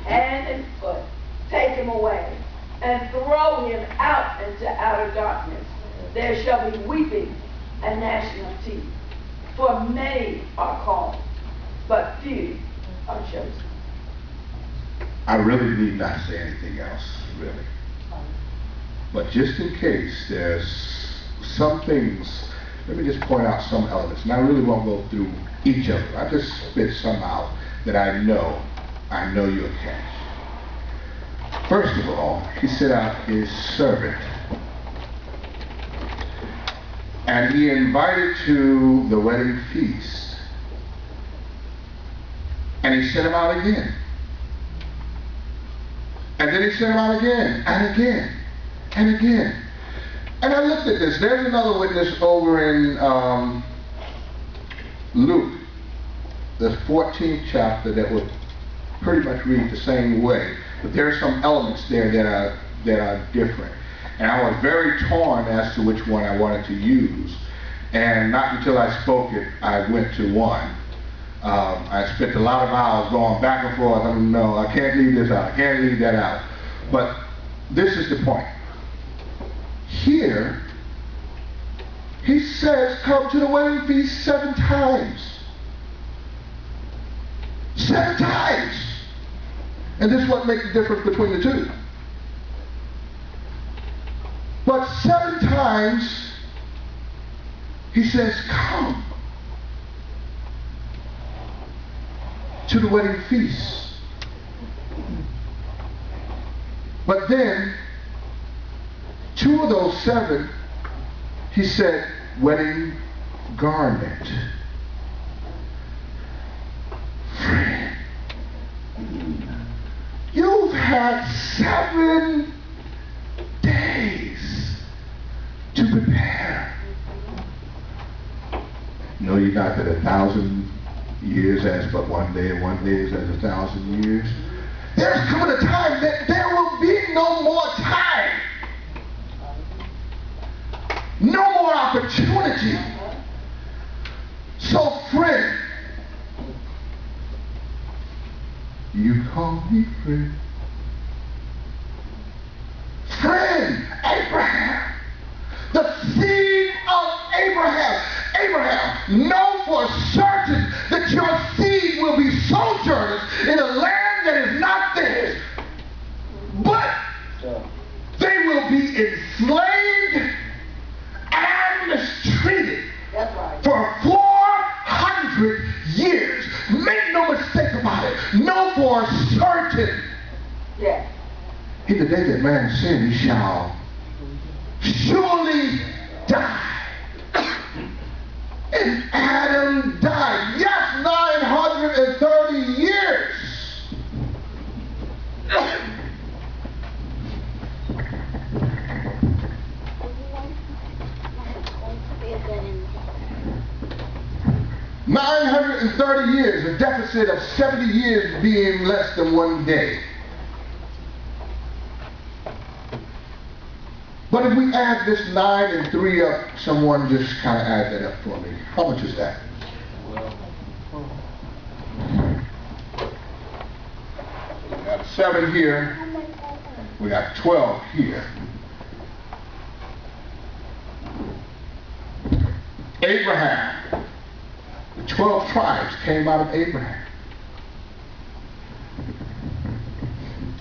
hand and foot, take him away, and throw him out into outer darkness. There shall be weeping and gnashing of teeth. For many are called, but few are chosen. I really need not say anything else, really. But just in case there's some things, let me just point out some elements. And I really won't go through each of them. I just spit some out that I know you'll catch. First of all, he sent out his servant. And he invited to the wedding feast. And he sent him out again. And then he sent him out again, and again, and again. And I looked at this. There's another witness over in Luke, the 14th chapter, that would pretty much read the same way. But there are some elements there that are different. And I was very torn as to which one I wanted to use. And not until I spoke it, I went to one. I spent a lot of hours going back and forth. No, I can't leave this out. I can't leave that out. But this is the point. Here, he says, come to the wedding feast 7 times. 7 times. And this is what makes the difference between the two. But 7 times, he says, come to the wedding feast. But then, 2 of those 7, he said, wedding garment. Friend, you've had 7 days to prepare. No, you're not that 1,000 years as but one day, and one day is as 1,000 years. There's coming a time that there will be no more time. No more opportunity. So, friend, you call me friend. Friend, Abraham, the seed of Abraham. Abraham, know for certain that your seed will be sojourners in a land that is not theirs. But they will be enslaved and mistreated for 400 years. Make no mistake about it. Know for certain. Yes. In the day that man sins, he shall surely die. And Adam died. Yes, 930 years. $930 years, a deficit of 70 years being less than one day. But if we add this 9 and 3 up, someone just kind of add that up for me. How much is that? We got 7 here. We got 12 here. Abraham. The 12 tribes came out of Abraham.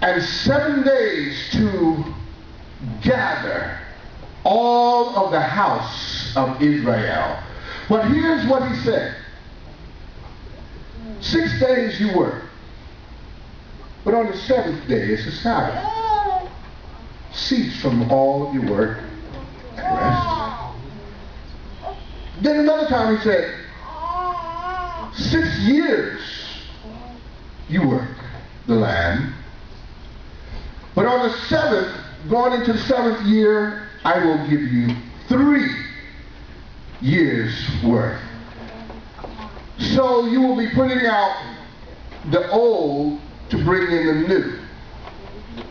And 7 days to gather all of the house of Israel. But here's what he said. 6 days you work. But on the 7th day it's a Sabbath. Cease from all of your work and rest. Then another time he said, 6 years you work the land. But on the 7th, going into the 7th year, I will give you 3 years worth. So you will be putting out the old to bring in the new,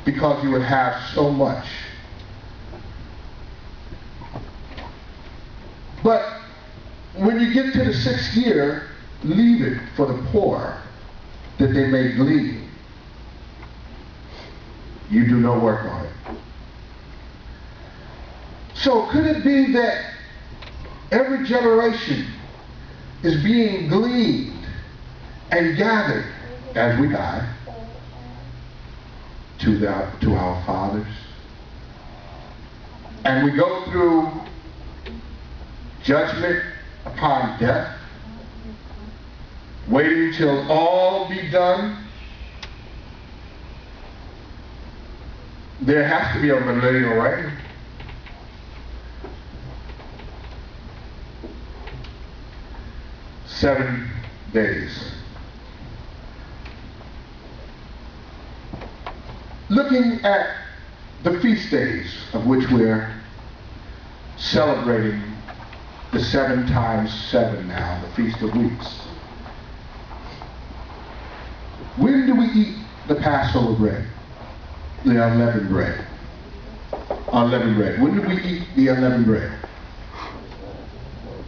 because you would have so much. But when you get to the 6th year, leave it for the poor, that they may glean. You do no work on it. So could it be that every generation is being gleaned and gathered as we die to our fathers? And we go through judgment upon death, waiting till all be done. There has to be a millennial reign. Seven days. Looking at the feast days, of which we're celebrating the 7 times 7 now, the Feast of Weeks. When do we eat the Passover bread? The unleavened bread. Unleavened bread. When do we eat the unleavened bread?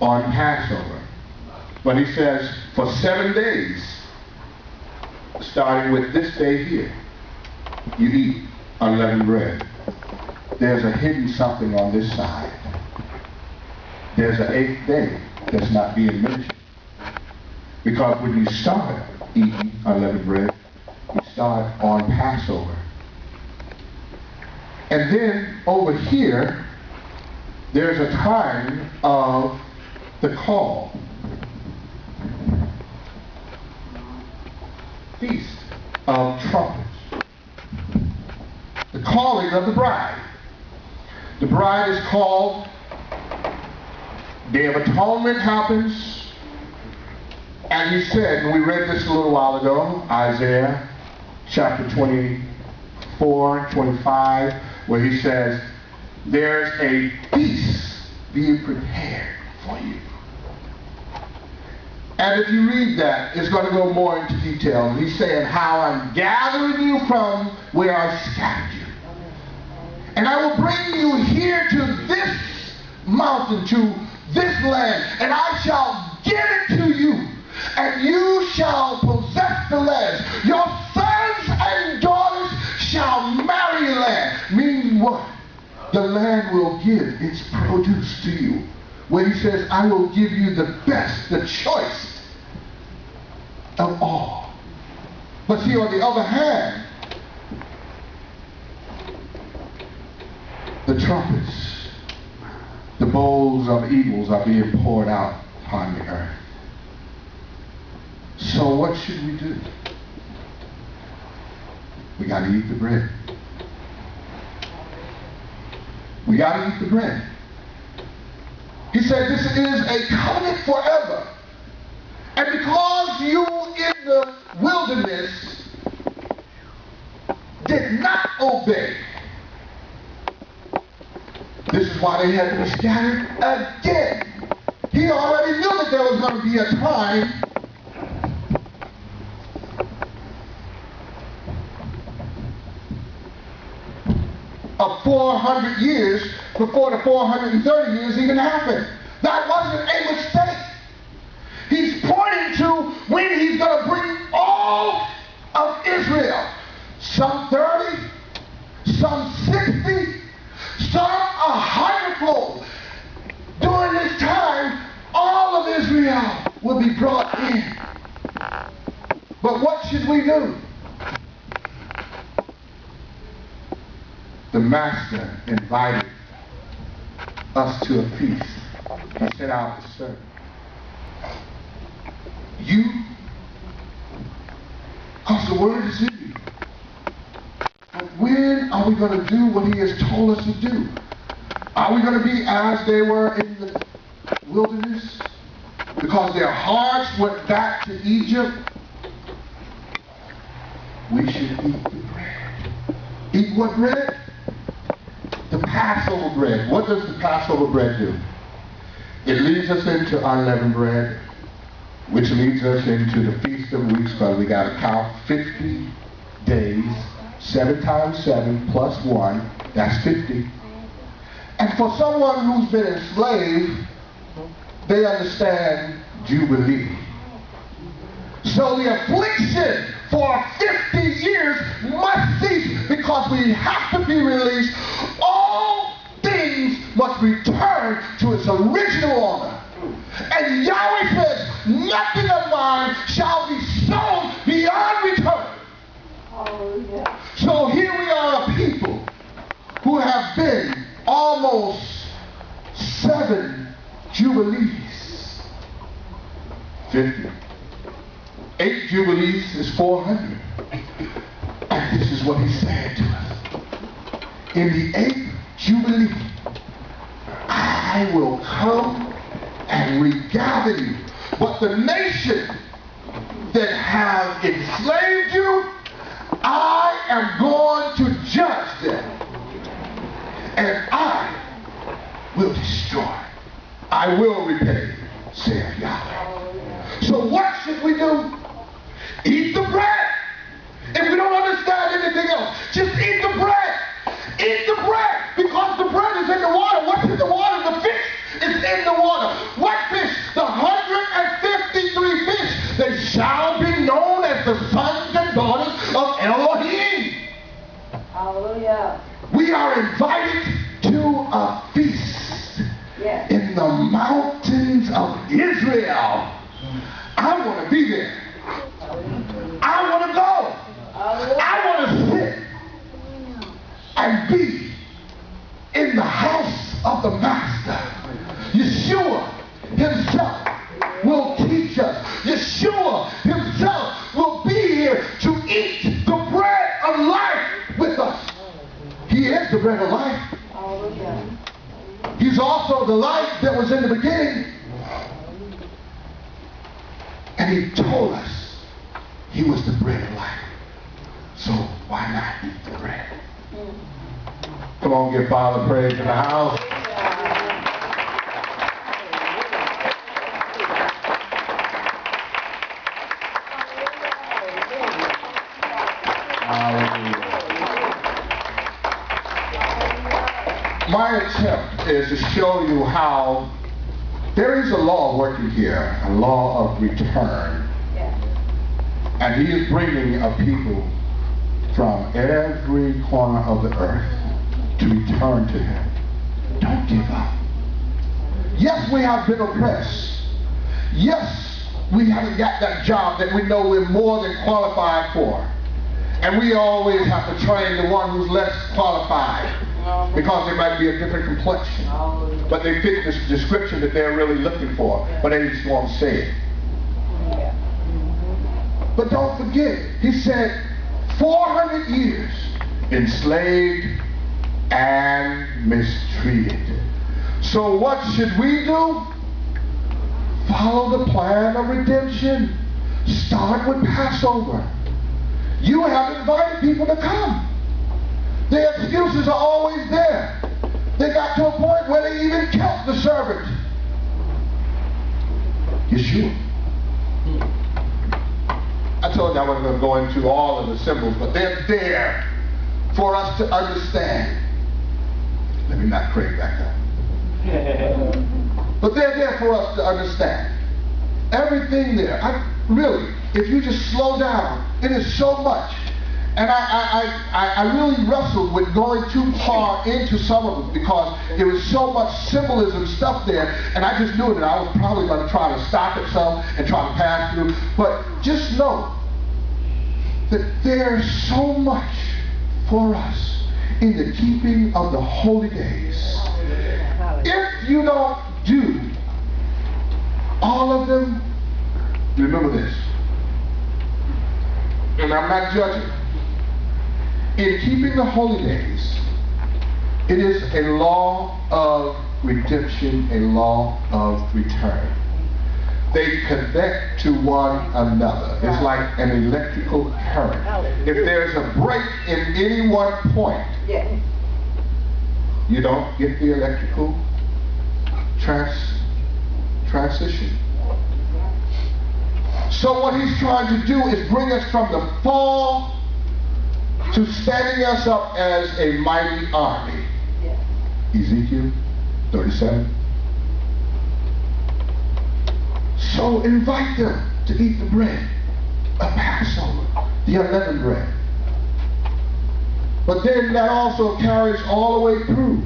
On Passover. But he says, for 7 days, starting with this day here, you eat unleavened bread. There's a hidden something on this side. There's an 8th day that's not being mentioned. Because when you start eating unleavened bread, you start on Passover. And then over here, there's a time of the call. Feast of Trumpets. The calling of the bride. The bride is called. Day of Atonement happens. And he said, and we read this a little while ago, Isaiah chapter 24, 25, where he says, there's a feast being prepared for you. And if you read that, it's going to go more into detail. He's saying how I'm gathering you from where I scattered you. And I will bring you here to this mountain, to this land, and I shall give it to you, and you shall possess the land. Your sons and daughters shall marry the land. Meaning what? The land will give its produce to you. When he says, I will give you the best, the choice of all. But see, on the other hand, the trumpets, the bowls of evils are being poured out upon the earth. So what should we do? We got to eat the bread. We got to eat the bread. He said this is a covenant forever. And because you in the wilderness did not obey, this is why they had to be scattered again. He already knew that there was going to be a time of 400 years before the 430 years even happened. That wasn't a mistake. He's pointing to when he's going to bring all of Israel. Some 30, some 60, some 100-fold. During this time, all of Israel will be brought in. But what should we do? The master invited us to a feast. He set out to serve. You, because the word is in you. But when are we going to do what he has told us to do? Are we going to be as they were in the wilderness? Because their hearts went back to Egypt. We should eat the bread. Eat what bread? The Passover bread. What does the Passover bread do? It leads us into unleavened bread, which leads us into the Feast of Weeks, because we got to count 50 days, 7 times 7 plus 1, that's 50. And for someone who's been enslaved, they understand Jubilee. So the affliction for 50 years must cease, because we have to be released. All things must return to its original order. And Yahweh says, nothing of mine shall be sown beyond return. Oh, yeah. So here we are, a people who have been almost 7 jubilees. 50. 8 jubilees is 400. And this is what he said to us. In the 8th jubilee, I will come and regather you. But the nation that have enslaved you, I am going to judge them. And I will destroy. I will repay, saith Yahweh. So what should we do? Eat the bread. If we don't understand anything else, just eat the bread. Eat the bread, because the bread is in the water. What's in the water? The fish is in the water. What fish? The 153 fish. They shall be known as the sons and daughters of Elohim. Hallelujah. We are invited to a feast in the mountains of Israel. I want to be there. I want to go. I want to sit and be in the house of the Master. Yeshua himself the life that was in the beginning. And he told us he was the bread of life. So why not eat the bread? Come on, give Father praise in the house. My attempt is to show you how there is a law working here, a law of return. And he is bringing a people from every corner of the earth to return to him. Don't give up. Yes, we have been oppressed. Yes, we haven't got that job that we know we're more than qualified for. And we always have to train the one who's less qualified because they might be a different complexion. But they fit this description that they're really looking for, but they just won't say it. But don't forget, he said 400 years enslaved and mistreated. So what should we do? Follow the plan of redemption. Start with Passover. You have invited people to come. Their excuses are always there. They got to a point where they even kept the servant. Yeshua. I told you I wasn't going to go into all of the symbols, but they're there for us to understand. Let me not crank back up. But they're there for us to understand. Everything there. Really, if you just slow down, it is so much. And I really wrestled with going too far into some of them because there was so much symbolism stuff there, and I just knew that I was probably going to try to stop at some and try to pass through. But just know that there's so much for us in the keeping of the holy days. If you don't do all of them, remember this, and I'm not judging. In keeping the holy days, it is a law of redemption, a law of return. They connect to one another. It's like an electrical current. If there's a break in any one point, you don't get the electrical transition. So what he's trying to do is bring us from the fall to standing us up as a mighty army. Ezekiel 37. So invite them to eat the bread of Passover, the unleavened bread. But then that also carries all the way through.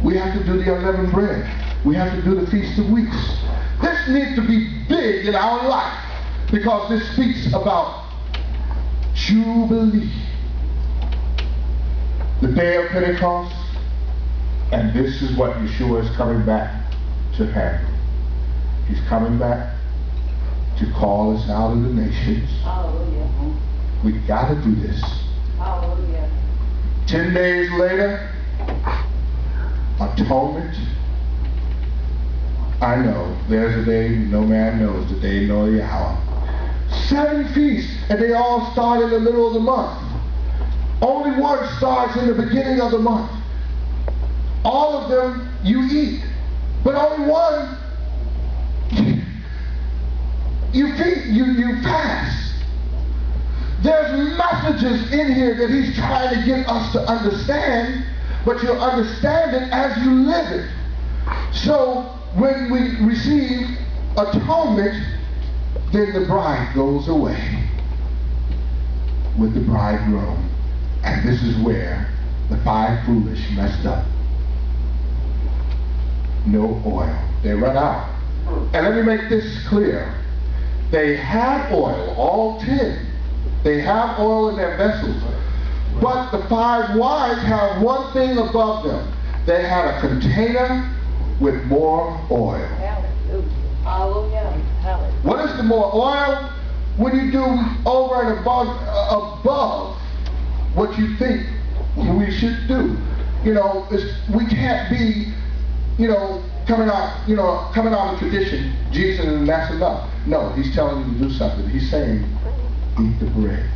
We have to do the unleavened bread. We have to do the Feast of Weeks. This needs to be big in our life because this speaks about Jubilee, the day of Pentecost, and this is what Yeshua is coming back to handle. He's coming back to call us out of the nations. Hallelujah. We got to do this. Hallelujah. 10 days later, atonement. I know there's a day no man knows the day nor the hour. 7 feasts, and they all start in the middle of the month. Only one starts in the beginning of the month. All of them you eat, but only one you fast. There's messages in here that he's trying to get us to understand, but you'll understand it as you live it. So when we receive atonement, then the bride goes away with the bridegroom. And this is where the 5 foolish messed up. No oil. They run out. And let me make this clear. They had oil, all 10. They have oil in their vessels. But the 5 wise have one thing above them. They had a container with more oil. Hallelujah. What is the more oil? When you do over and above what you think we should do. You know, we can't be coming out of tradition, Jesus, and that's enough. No, he's telling you to do something. He's saying, eat the bread.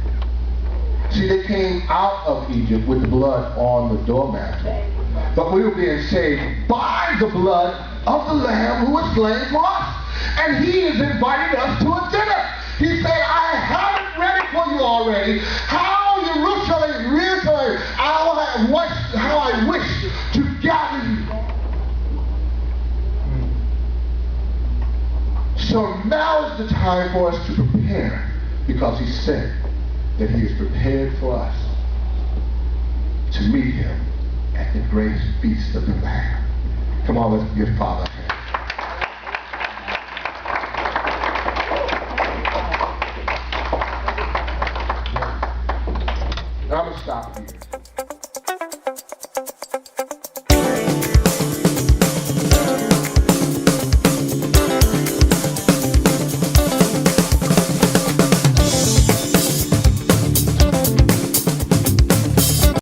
See, they came out of Egypt with the blood on the doormat. But we were being saved by the blood of the Lamb who was slain for us. And he is inviting us to a dinner. He said, I have it ready for you already. How Jerusalem, how I wish to gather you. So now is the time for us to prepare, because he said that he is prepared for us to meet him at the great feast of the Lamb. Come on, let's give Father a hand. I'm going to stop here.